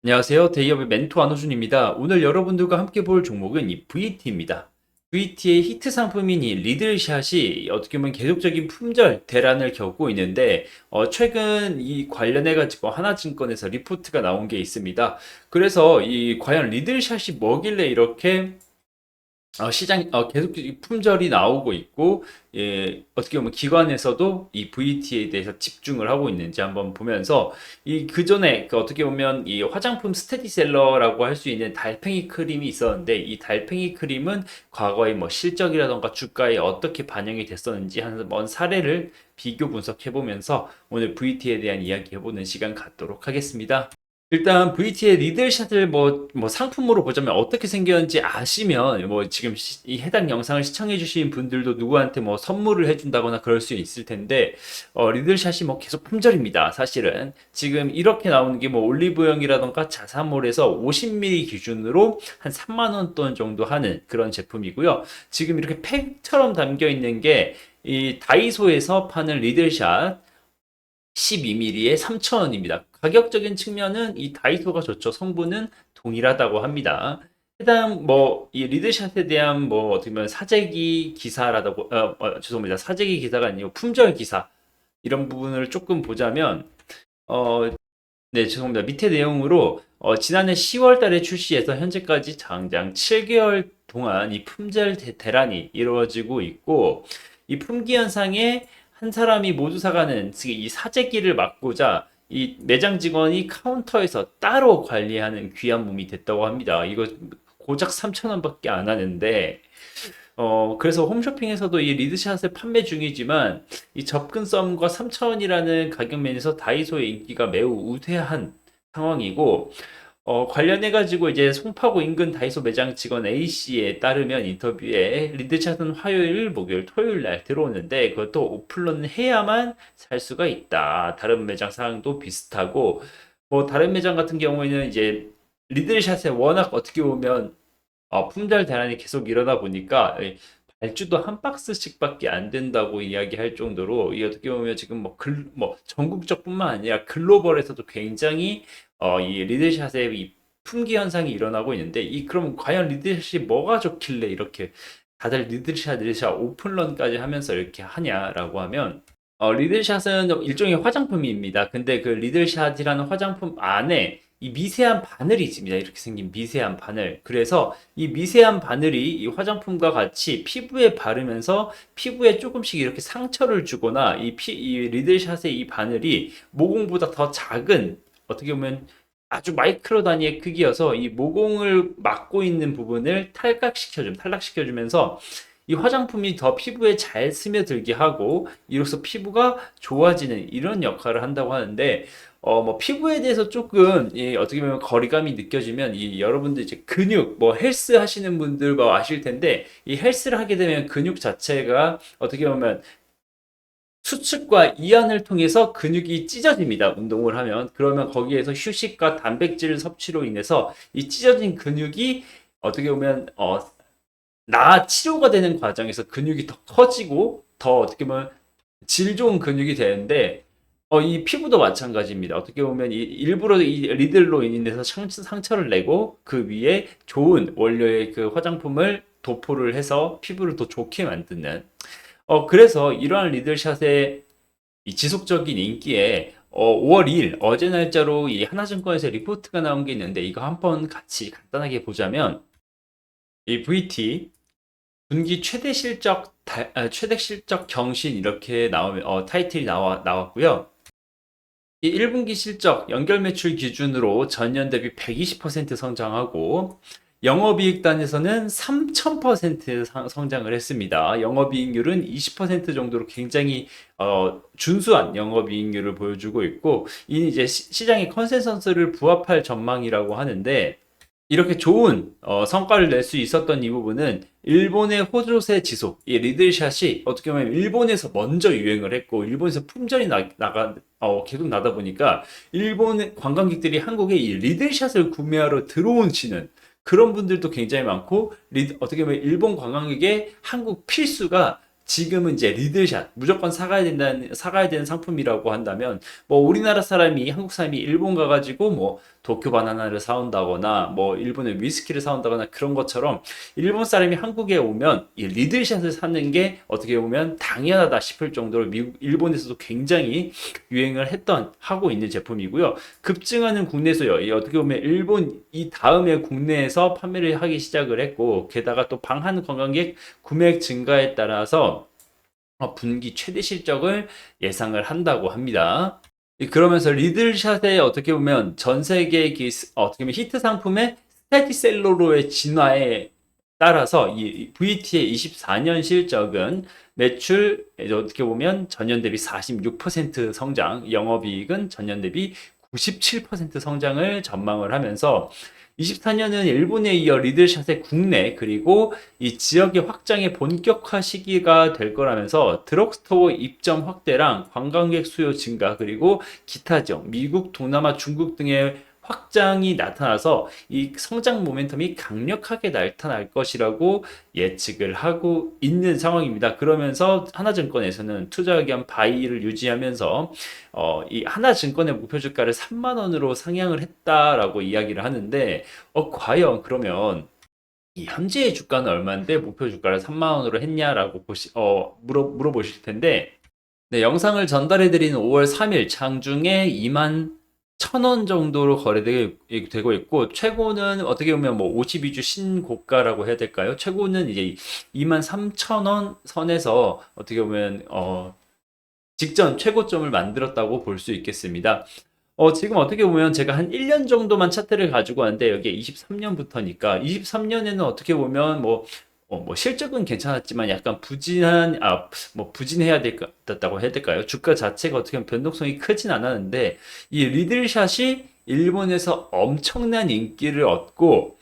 안녕하세요. 대기업의 멘토 안호준입니다. 오늘 여러분들과 함께 볼 종목은 이 VT입니다. VT의 히트 상품인 이 리들샷이 어떻게 보면 계속적인 품절 대란을 겪고 있는데 최근 이 관련해 가지고 하나증권에서 리포트가 나온 게 있습니다. 그래서 이 과연 리들샷이 뭐길래 이렇게 계속 이 품절이 나오고 있고, 어떻게 보면 기관에서도 이 VT에 대해서 집중을 하고 있는지 한번 보면서, 이 그전에 그 어떻게 보면 이 화장품 스테디셀러라고 할 수 있는 달팽이 크림이 있었는데, 이 달팽이 크림은 과거에 뭐 실적이라던가 주가에 어떻게 반영이 됐었는지 한번 사례를 비교 분석해 보면서 오늘 VT에 대한 이야기 해보는 시간 갖도록 하겠습니다. 일단 VT의 리들샷을 뭐 상품으로 보자면 어떻게 생겼는지 아시면 뭐 지금 이 해당 영상을 시청해 주신 분들도 누구한테 뭐 선물을 해준다거나 그럴 수 있을 텐데 리들샷이 뭐 계속 품절입니다. 사실은 지금 이렇게 나오는 게 뭐 올리브영이라던가 자사몰에서 50ml 기준으로 한 3만 원 돈 정도 하는 그런 제품이고요. 지금 이렇게 팩처럼 담겨 있는 게 이 다이소에서 파는 리들샷 12mm에 3,000원입니다. 가격적인 측면은 이 다이소가 좋죠. 성분은 동일하다고 합니다. 해당 뭐 이 리드샷에 대한 뭐 어떻게 보면 사재기 기사라고 죄송합니다. 사재기 기사가 아니고 품절 기사 이런 부분을 조금 보자면 어 네, 죄송합니다. 밑에 내용으로 지난해 10월 달에 출시해서 현재까지 장장 7개월 동안 이 품절 대란이 이루어지고 있고 이 품귀 현상에 한 사람이 모두 사가는 즉 이 사재기를 막고자 이 매장 직원이 카운터에서 따로 관리하는 귀한 몸이 됐다고 합니다. 이거 고작 3,000원밖에 안 하는데 그래서 홈쇼핑에서도 이 리드샷을 판매 중이지만 이 접근성과 3,000원이라는 가격 면에서 다이소의 인기가 매우 우세한 상황이고 관련해가지고 이제 송파구 인근 다이소 매장 직원 A씨에 따르면 인터뷰에 리드샷은 화요일, 목요일, 토요일 날 들어오는데 그것도 오픈런 해야만 살 수가 있다. 다른 매장 상황도 비슷하고 뭐 다른 매장 같은 경우에는 이제 리드샷에 워낙 어떻게 보면 품절 대란이 계속 일어나 보니까 발주도 한 박스씩밖에 안 된다고 이야기할 정도로 이 어떻게 보면 지금 뭐 전국적뿐만 아니라 글로벌에서도 굉장히 이 리드샷의 이 품귀 현상이 일어나고 있는데 이 그럼 과연 리드샷이 뭐가 좋길래 이렇게 다들 리드샷 오픈런까지 하면서 이렇게 하냐라고 하면 리들샷은 일종의 화장품입니다. 근데 그 리들샷이라는 화장품 안에 이 미세한 바늘이 있습니다. 이렇게 생긴 미세한 바늘. 그래서 이 미세한 바늘이 이 화장품과 같이 피부에 바르면서 피부에 조금씩 이렇게 상처를 주거나 이 리들샷의 이 바늘이 모공보다 더 작은 어떻게 보면 아주 마이크로 단위의 크기여서 이 모공을 막고 있는 부분을 탈락시켜주면서 이 화장품이 더 피부에 잘 스며들게 하고 이로써 피부가 좋아지는 이런 역할을 한다고 하는데 뭐 피부에 대해서 조금 어떻게 보면 거리감이 느껴지면 이 여러분들 이제 근육 뭐 헬스 하시는 분들 뭐 아실 텐데 이 헬스를 하게 되면 근육 자체가 어떻게 보면 수축과 이완을 통해서 근육이 찢어집니다. 운동을 하면. 그러면 거기에서 휴식과 단백질 섭취로 인해서 이 찢어진 근육이 어떻게 보면 치료가 되는 과정에서 근육이 더 커지고 더 어떻게 보면 질 좋은 근육이 되는데 이 피부도 마찬가지입니다. 어떻게 보면 일부러 이 리들로 인해서 상처를 내고 그 위에 좋은 원료의 그 화장품을 도포를 해서 피부를 더 좋게 만드는 그래서 이러한 리들샷의 이 지속적인 인기에 5월 2일 어제 날짜로 이 하나증권에서 리포트가 나온 게 있는데 이거 한번 같이 간단하게 보자면 이 VT 분기 최대 실적 경신 이렇게 나오면 타이틀이 나왔고요. 이 1분기 실적 연결 매출 기준으로 전년 대비 120% 성장하고 영업이익단에서는 3000% 성장을 했습니다. 영업이익률은 20% 정도로 굉장히 준수한 영업이익률을 보여주고 있고 이 이제 시장의 컨센서스를 부합할 전망이라고 하는데 이렇게 좋은 성과를 낼 수 있었던 이 부분은 일본의 호조세 지속, 이 리들샷이 어떻게 보면 일본에서 먼저 유행을 했고 일본에서 품절이 계속 나다 보니까 일본 관광객들이 한국에 이 리들샷을 구매하러 들어오시는 그런 분들도 굉장히 많고 어떻게 보면 일본 관광객의 한국 필수가 지금은 이제 리들샷 무조건 사가야 되는 상품이라고 한다면 뭐 우리나라 사람이 한국 사람이 일본 가가지고 뭐 도쿄 바나나를 사온다거나 뭐 일본의 위스키를 사온다거나 그런 것처럼 일본 사람이 한국에 오면 이 리들샷을 사는 게 어떻게 보면 당연하다 싶을 정도로 일본에서도 굉장히 유행을 하고 있는 제품이고요. 급증하는 국내에서요. 이 어떻게 보면 일본 이 다음에 국내에서 판매를 하기 시작을 했고, 게다가 또 방한 관광객 구매액 증가에 따라서 분기 최대 실적을 예상을 한다고 합니다. 그러면서 리들샷의 어떻게 보면 전 세계 어떻게 보면 히트 상품의 스테디셀러로의 진화에 따라서 이 VT의 24년 실적은 매출 어떻게 보면 전년 대비 46% 성장, 영업이익은 전년 대비 97% 성장을 전망을 하면서 24년은 일본에 이어 리들샷의 국내 그리고 이 지역의 확장의 본격화 시기가 될 거라면서 드럭스토어 입점 확대랑 관광객 수요 증가 그리고 기타 지역 미국, 동남아, 중국 등의 확장이 나타나서 이 성장 모멘텀이 강력하게 나타날 것이라고 예측을 하고 있는 상황입니다. 그러면서 하나증권에서는 투자 의견 바이를 유지하면서 이 하나증권의 목표 주가를 3만 원으로 상향을 했다라고 이야기를 하는데 과연 그러면 이 현재의 주가는 얼마인데 목표 주가를 3만 원으로 했냐라고 물어보실 텐데 네, 영상을 전달해 드린 5월 3일 장중에 2만 1,000원 정도로 거래되고 있고 최고는 어떻게 보면 뭐 52주 신고가라고 해야 될까요? 최고는 이제 23,000원 선에서 어떻게 보면 직전 최고점을 만들었다고 볼 수 있겠습니다. 지금 어떻게 보면 제가 한 1년 정도만 차트를 가지고 왔는데 여기에 23년부터니까 23년에는 어떻게 보면 뭐 실적은 괜찮았지만 약간 부진해야 됐다고 해야 될까요? 주가 자체가 어떻게 보면 변동성이 크진 않았는데 이 리들샷이 일본에서 엄청난 인기를 얻고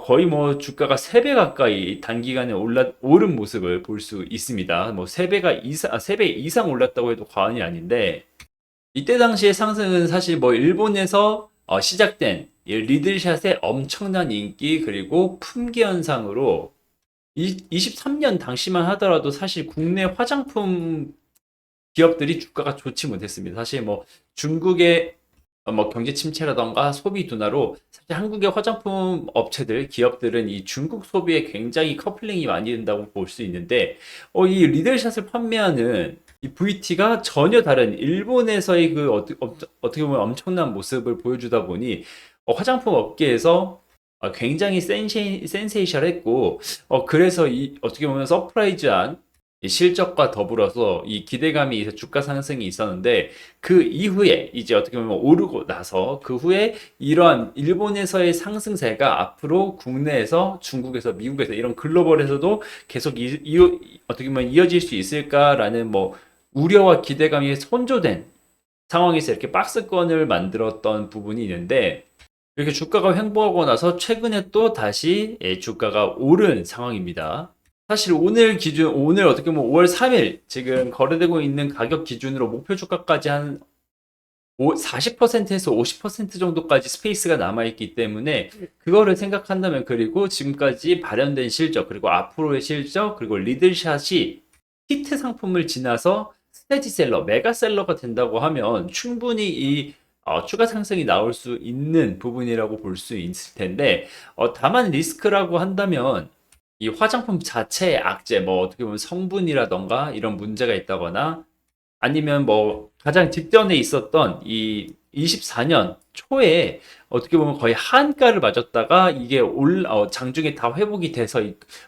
거의 뭐 주가가 3배 가까이 단기간에 오른 모습을 볼 수 있습니다. 뭐 3배 이상 올랐다고 해도 과언이 아닌데 이때 당시의 상승은 사실 뭐 일본에서 시작된 이 리들샷의 엄청난 인기 그리고 품귀 현상으로 23년 당시만 하더라도 사실 국내 화장품 기업들이 주가가 좋지 못했습니다. 사실 뭐 중국의 뭐 경제 침체라던가 소비 둔화로 사실 한국의 화장품 업체들, 기업들은 이 중국 소비에 굉장히 커플링이 많이 된다고 볼 수 있는데, 이 리들샷을 판매하는 이 VT가 전혀 다른 일본에서의 그 어떻게 보면 엄청난 모습을 보여주다 보니 화장품 업계에서 굉장히 센세이션했고 그래서 이 어떻게 보면 서프라이즈한 이 실적과 더불어서 이 기대감이 있어 주가 상승이 있었는데 그 이후에 이제 어떻게 보면 오르고 나서 그 후에 이러한 일본에서의 상승세가 앞으로 국내에서 중국에서 미국에서 이런 글로벌에서도 계속 어떻게 보면 이어질 수 있을까라는 뭐 우려와 기대감이 선조된 상황에서 이렇게 박스권을 만들었던 부분이 있는데 이렇게 주가가 횡보하고 나서 최근에 또 다시 주가가 오른 상황입니다. 사실 오늘 어떻게 보면 5월 3일 지금 거래되고 있는 가격 기준으로 목표 주가까지 한 40%에서 50% 정도까지 스페이스가 남아있기 때문에 그거를 생각한다면 그리고 지금까지 발현된 실적 그리고 앞으로의 실적 그리고 리들샷이 히트 상품을 지나서 스테디셀러, 메가셀러가 된다고 하면 충분히 이 추가 상승이 나올 수 있는 부분이라고 볼 수 있을 텐데 다만 리스크라고 한다면 이 화장품 자체의 악재, 뭐 어떻게 보면 성분이라던가 이런 문제가 있다거나 아니면 뭐 가장 직전에 있었던 이 24년 초에 어떻게 보면 거의 한가를 맞았다가 이게 장중에 다 회복이 돼서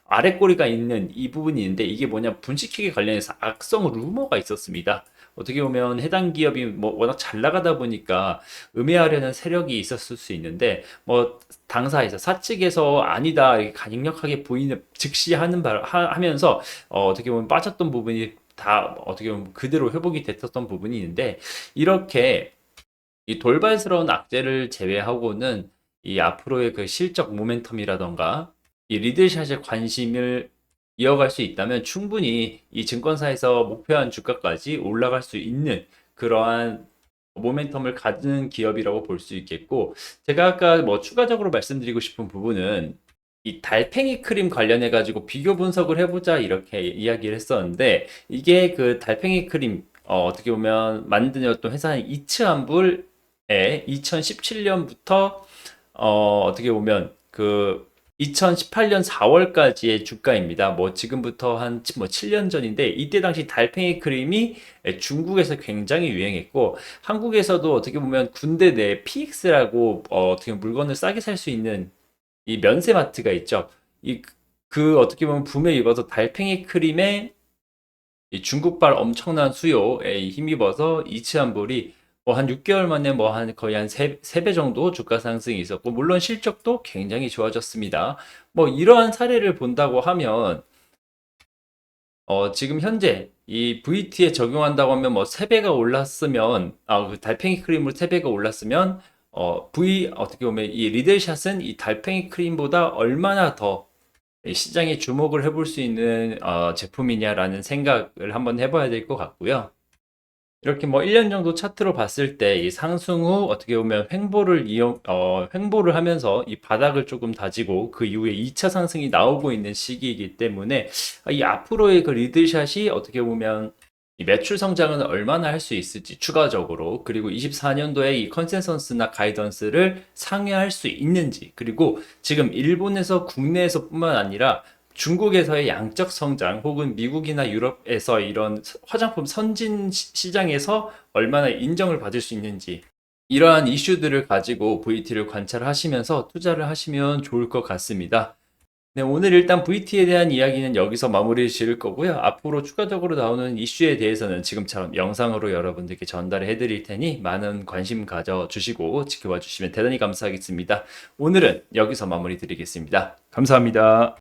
아래 꼬리가 있는 이 부분이 있는데 이게 뭐냐 분식회계 관련해서 악성 루머가 있었습니다. 어떻게 보면 해당 기업이 뭐 워낙 잘 나가다 보니까 음해하려는 세력이 있었을 수 있는데 뭐 당사에서 사측에서 아니다 이렇게 강력하게 부인을 즉시 하면서 어떻게 보면 빠졌던 부분이 다 어떻게 보면 그대로 회복이 됐었던 부분이 있는데 이렇게 이 돌발스러운 악재를 제외하고는 이 앞으로의 그 실적 모멘텀이라던가 이 리들샷의 관심을 이어갈 수 있다면 충분히 이 증권사에서 목표한 주가까지 올라갈 수 있는 그러한 모멘텀을 가진 기업이라고 볼 수 있겠고 제가 아까 뭐 추가적으로 말씀드리고 싶은 부분은 이 달팽이 크림 관련해 가지고 비교 분석을 해보자 이렇게 이야기를 했었는데 이게 그 달팽이 크림 어떻게 보면 만든 어떤 회사인 이츠한불 2017년부터 어떻게 보면 그 2018년 4월까지의 주가입니다. 뭐 지금부터 한 뭐 7년 전인데 이때 당시 달팽이 크림이 중국에서 굉장히 유행했고 한국에서도 어떻게 보면 군대 내 PX라고 어떻게 보면 물건을 싸게 살 수 있는 이 면세마트가 있죠. 그 어떻게 보면 붐에 입어서 달팽이 크림에 이 중국발 엄청난 수요에 힘입어서 이츠한볼이 뭐 한 6개월 만에 뭐 한 거의 한 3배 정도 주가 상승이 있었고, 물론 실적도 굉장히 좋아졌습니다. 뭐 이러한 사례를 본다고 하면, 지금 현재 이 VT에 적용한다고 하면 뭐 3배가 올랐으면, 그 달팽이 크림으로 3배가 올랐으면, 어떻게 보면 이 리들샷은 이 달팽이 크림보다 얼마나 더 시장에 주목을 해볼 수 있는 제품이냐라는 생각을 한번 해봐야 될 것 같고요. 이렇게 뭐 1년 정도 차트로 봤을 때 이 상승 후 어떻게 보면 횡보를 하면서 이 바닥을 조금 다지고 그 이후에 2차 상승이 나오고 있는 시기이기 때문에 이 앞으로의 그 리드샷이 어떻게 보면 이 매출 성장은 얼마나 할 수 있을지 추가적으로, 그리고 24년도에 이 컨센서스나 가이던스를 상회할 수 있는지, 그리고 지금 일본에서 국내에서뿐만 아니라 중국에서의 양적 성장 혹은 미국이나 유럽에서 이런 화장품 선진 시장에서 얼마나 인정을 받을 수 있는지, 이러한 이슈들을 가지고 VT를 관찰하시면서 투자를 하시면 좋을 것 같습니다. 네, 오늘 일단 VT에 대한 이야기는 여기서 마무리 지을 거고요. 앞으로 추가적으로 나오는 이슈에 대해서는 지금처럼 영상으로 여러분들께 전달해 드릴 테니 많은 관심 가져 주시고 지켜봐 주시면 대단히 감사하겠습니다. 오늘은 여기서 마무리 드리겠습니다. 감사합니다.